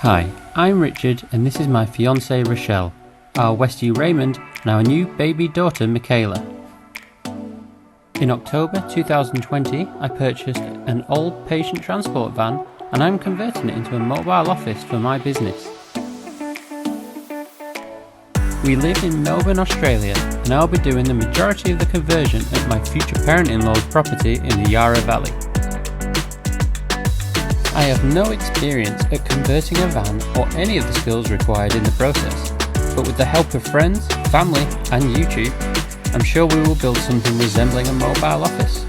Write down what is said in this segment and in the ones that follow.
Hi, I'm Richard and this is my fiancée Rochelle, our Westie Raymond and our new baby daughter Michaela. In October 2020 I purchased an old patient transport van and I'm converting it into a mobile office for my business. We live in Melbourne, Australia and I'll be doing the majority of the conversion at my future parent-in-law's property in the Yarra Valley. I have no experience at converting a van or any of the skills required in the process, but with the help of friends, family and YouTube, I'm sure we will build something resembling a mobile office.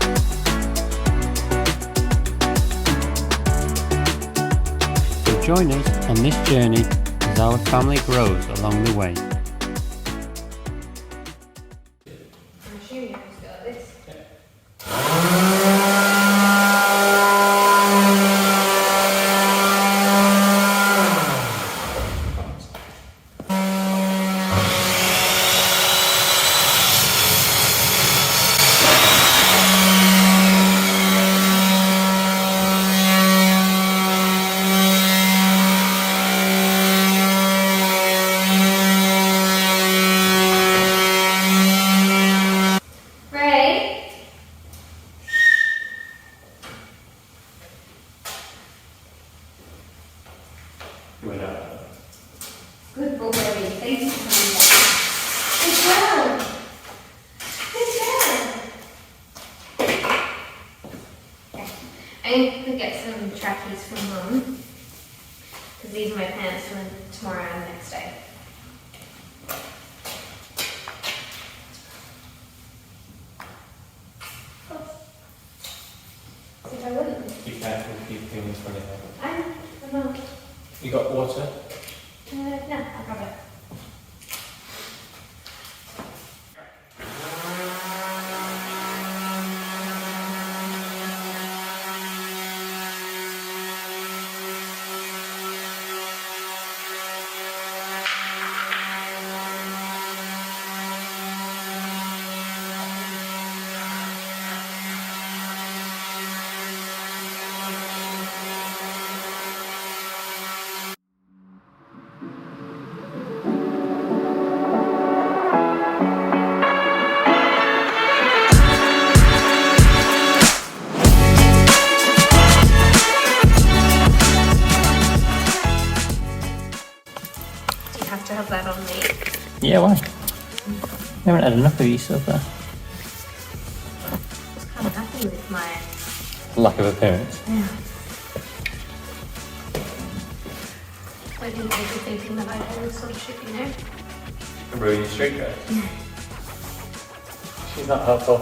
So join us on this journey as our family grows along the way. Good boy, thank you for coming back. Good girl. I'm gonna get some trackies from Mum, because these are my pants for tomorrow and the next day. See if I wouldn't. Be careful, keep things when it happens. I'm not. You got water? No, I'll grab it. To have that on me. Yeah, why? I haven't had enough of you so far. I was kind of happy with my... Lack of appearance. Yeah. I didn't think you thinking that I do this sort of shit, you know? Ruin your street dress? Yeah. She's not helpful.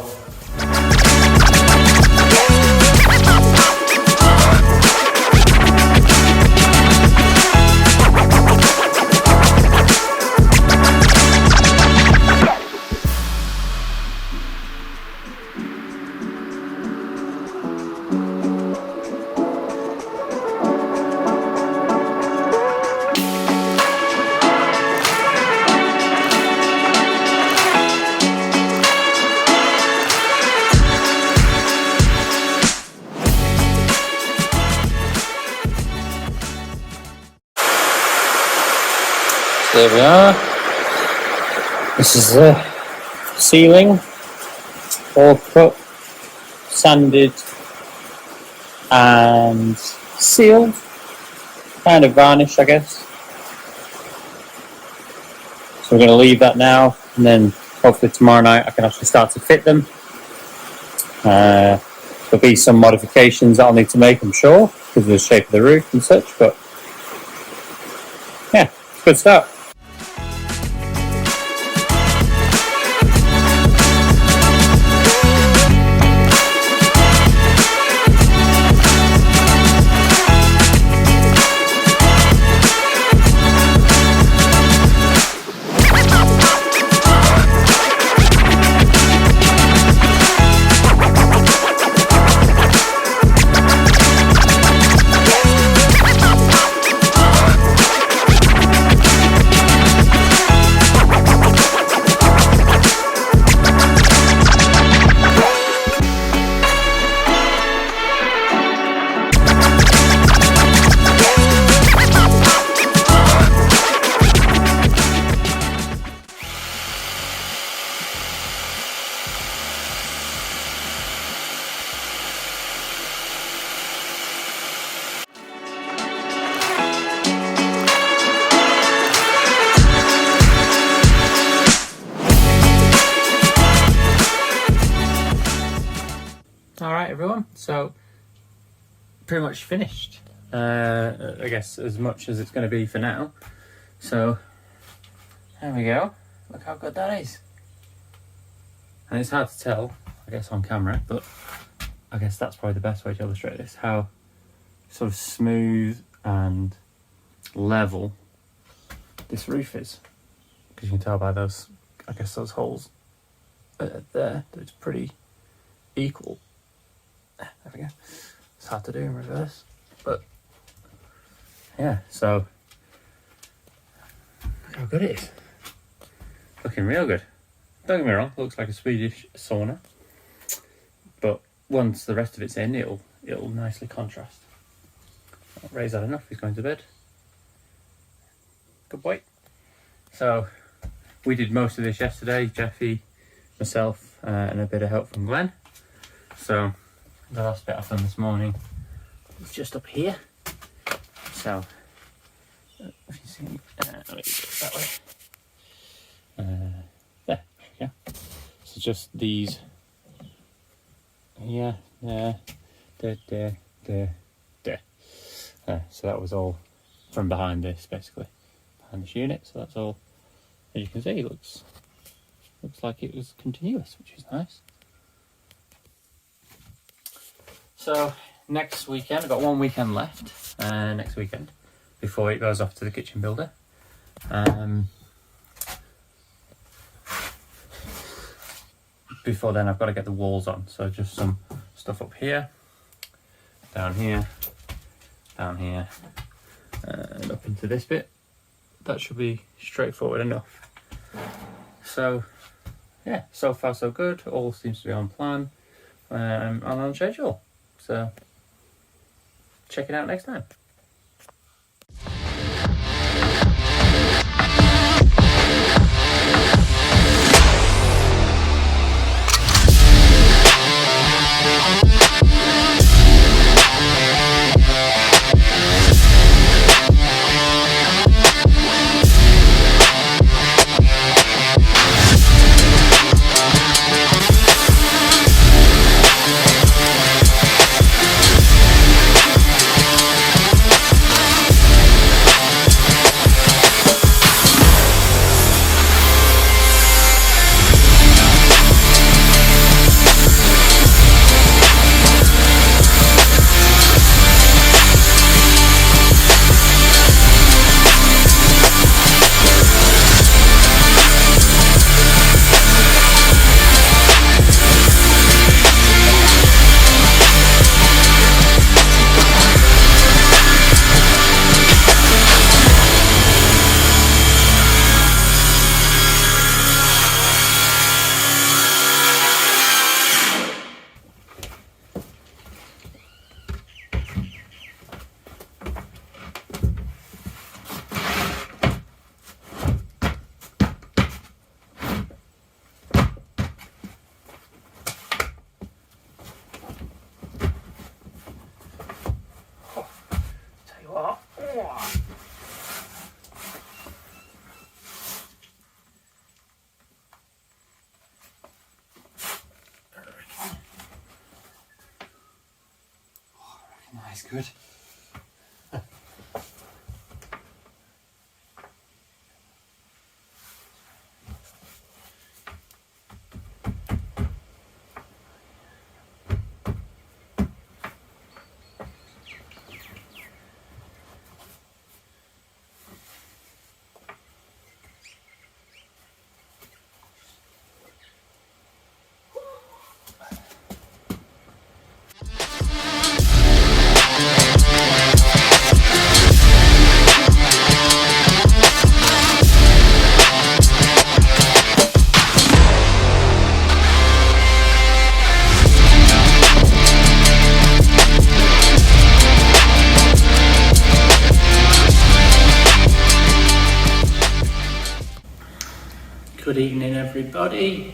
There we are. This is the ceiling, all cut, sanded and sealed, kind of varnished I guess. So we're going to leave that now and then hopefully tomorrow night I can actually start to fit them. There'll be some modifications that I'll need to make, I'm sure, because of the shape of the roof and such, but yeah, it's a good start. So pretty much finished. I guess as much as it's going to be for now. So there we go. Look how good that is. And it's hard to tell, I guess, on camera, but I guess that's probably the best way to illustrate this, how sort of smooth and level this roof is. Because you can tell by those, I guess, those holes there, that it's pretty equal. There we go. It's hard to do in reverse, but yeah, so look how good it is. Looking real good. Don't get me wrong, looks like a Swedish sauna, but once the rest of it's in, it'll nicely contrast. I'll raise that enough. He's going to bed. Good boy. So we did most of this yesterday, Jeffy, myself, and a bit of help from Glenn. So the last bit I've done this morning is just up here. So if you see, let me go that way. There, yeah. So just these. Yeah, there. So that was all from behind this, basically, behind this unit. So that's all. As you can see, it looks like it was continuous, which is nice. So next weekend, I've got one weekend left. Next weekend, before it goes off to the kitchen builder. Before then, I've got to get the walls on. So just some stuff up here, down here, and up into this bit. That should be straightforward enough. So yeah, so far so good. All seems to be on plan and on schedule. So check it out next time. Nice, good. Good evening, everybody.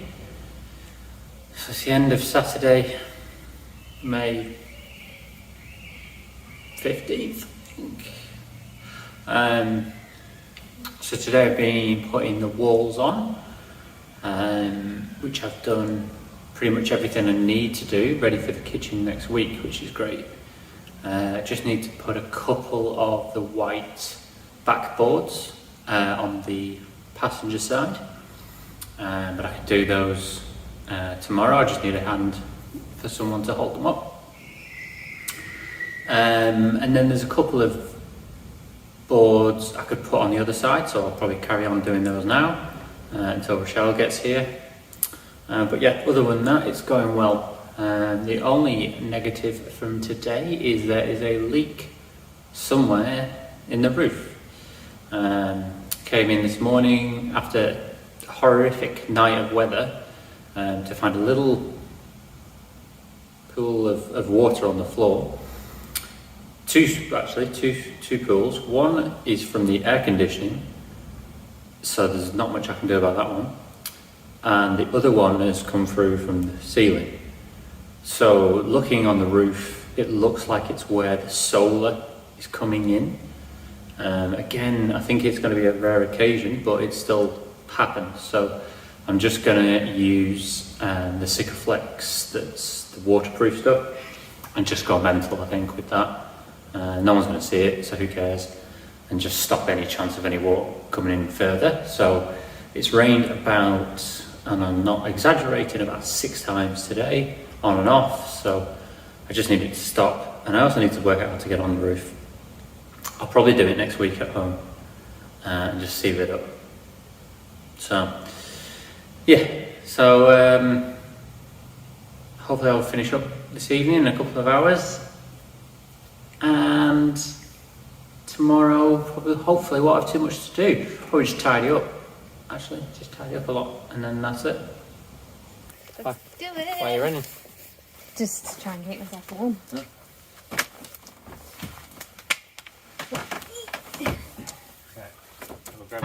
So it's the end of Saturday, May 15th, I think. So today I've been putting the walls on, which I've done pretty much everything I need to do ready for the kitchen next week, which is great. I just need to put a couple of the white backboards on the passenger side, but I can do those tomorrow. I just need a hand for someone to hold them up. And then there's a couple of boards I could put on the other side, so I'll probably carry on doing those now until Rochelle gets here. But yeah, other than that, it's going well. The only negative from today is there is a leak somewhere in the roof. Came in this morning after a horrific night of weather to find a little pool of water on the floor. Two pools. One is from the air conditioning, so there's not much I can do about that one. And the other one has come through from the ceiling. So looking on the roof, it looks like it's where the solar is coming in. Again, I think it's going to be a rare occasion, but it still happens. So I'm just going to use the Sikaflex, that's the waterproof stuff, and just go mental, I think, with that. No one's going to see it, so who cares? And just stop any chance of any water coming in further. So it's rained about, and I'm not exaggerating, about 6 times today, on and off. So I just need it to stop. And I also need to work out how to get on the roof. I'll probably do it next week at home and just sieve it up. So yeah, so hopefully I'll finish up this evening in a couple of hours. And tomorrow, hopefully won't have too much to do. Probably just tidy up. Actually, just tidy up a lot, and then that's it. Let's do it. Why are you running? Just to try and keep myself warm. Yeah. Okay. We'll grab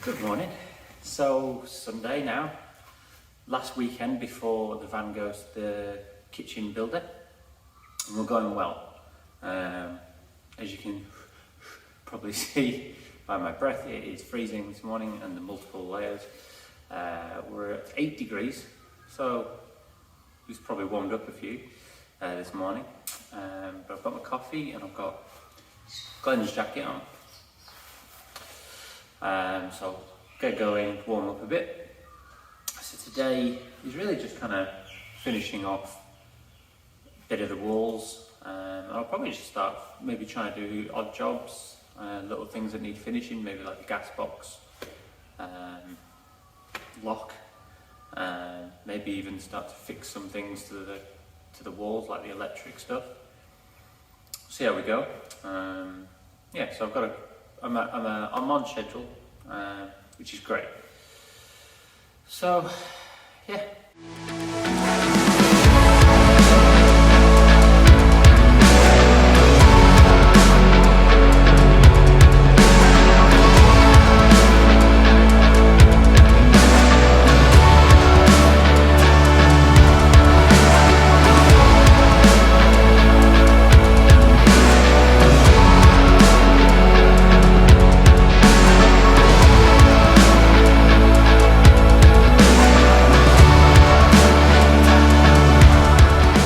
Good morning. So Sunday now, last weekend before the van goes to the kitchen builder, and we're going well. As you can probably see by my breath, it is freezing this morning and the multiple layers. We're at 8 degrees, so it's probably warmed up a few this morning. But I've got my coffee and I've got Glenn's jacket on. So get going, warm up a bit. So today is really just kind of finishing off a bit of the walls. I'll probably just start maybe trying to do odd jobs, little things that need finishing, maybe like the gas box, lock, maybe even start to fix some things to the walls, like the electric stuff. See how we go. Yeah, so I'm on schedule, which is great. So, yeah.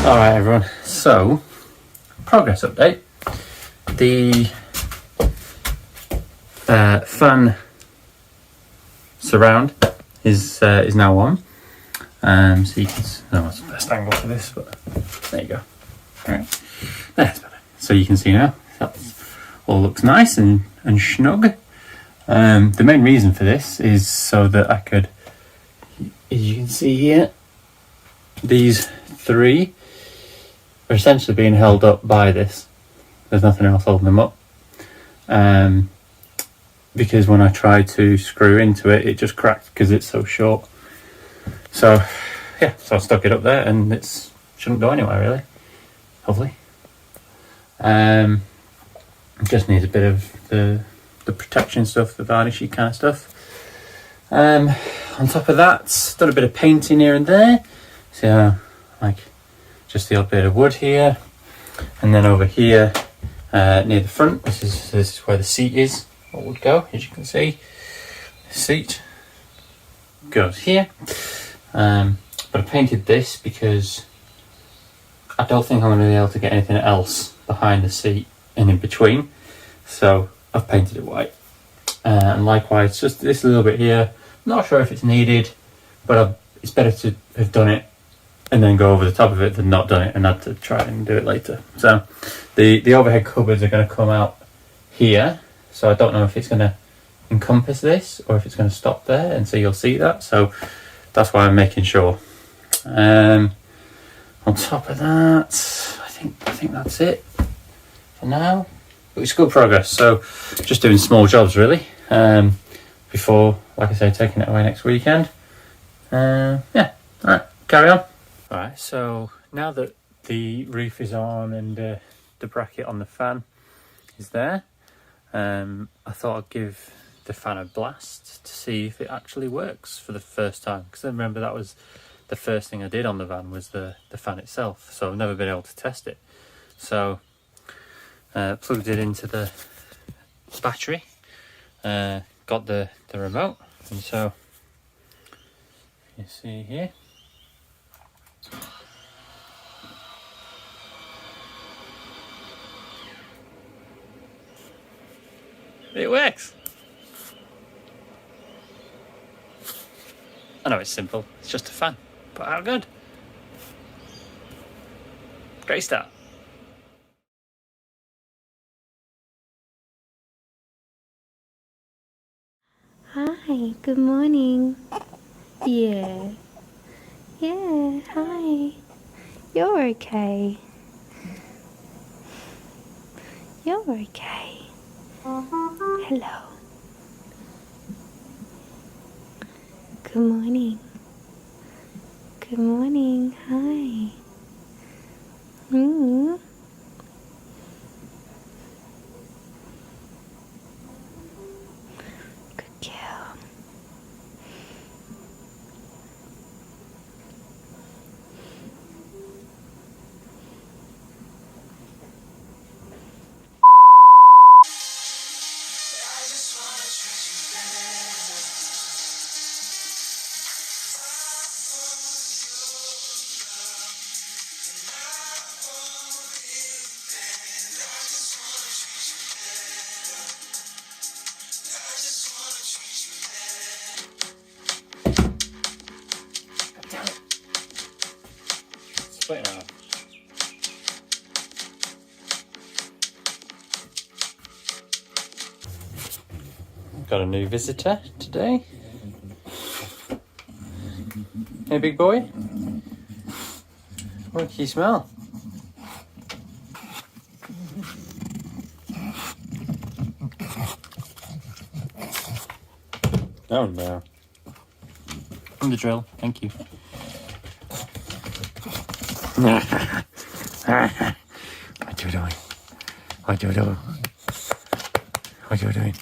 Alright everyone, so progress update. The fan surround is now on. So you can, no, it's the best angle for this, but there you go. Alright, that's better. So you can see now, that all looks nice and snug. The main reason for this is so that I could, as you can see here, these 3 are essentially being held up by this. There's nothing else holding them up. Because when I tried to screw into it, it just cracked because it's so short. So yeah, so I stuck it up there and it shouldn't go anywhere really, hopefully. Just needs a bit of the protection stuff, the varnishy kind of stuff. On top of that, done a bit of painting here and there. So like just the odd bit of wood here, and then over here near the front. This is where the seat is. What would go, as you can see. The seat goes here. But I painted this because I don't think I'm going to be able to get anything else behind the seat and in between. So I've painted it white. And likewise, just this little bit here. Not sure if it's needed, but it's better to have done it and then go over the top of it than not done it and had to try and do it later. So the overhead cupboards are going to come out here. So I don't know if it's going to encompass this or if it's going to stop there, and so you'll see that. So that's why I'm making sure. On top of that, I think that's it for now. But it's good progress. So just doing small jobs really. Before, like I say, taking it away next weekend. Yeah, alright, carry on. Alright, so now that the roof is on and the bracket on the fan is there, I thought I'd give the fan a blast to see if it actually works for the first time. Because I remember that was the first thing I did on the van, was the fan itself. So I've never been able to test it. So plugged it into the battery, got the remote, and so you see here. It works. I know it's simple, it's just a fan, but how good? Great start. Hi, good morning. Yeah. Yeah, hi. You're okay. You're okay. Hello. Good morning. Good morning. Hi. Good girl. Split it out. Got a new visitor today. Hey, big boy. What can you smell? Oh no. On the drill, thank you. What you doing? What you doing? What you doing?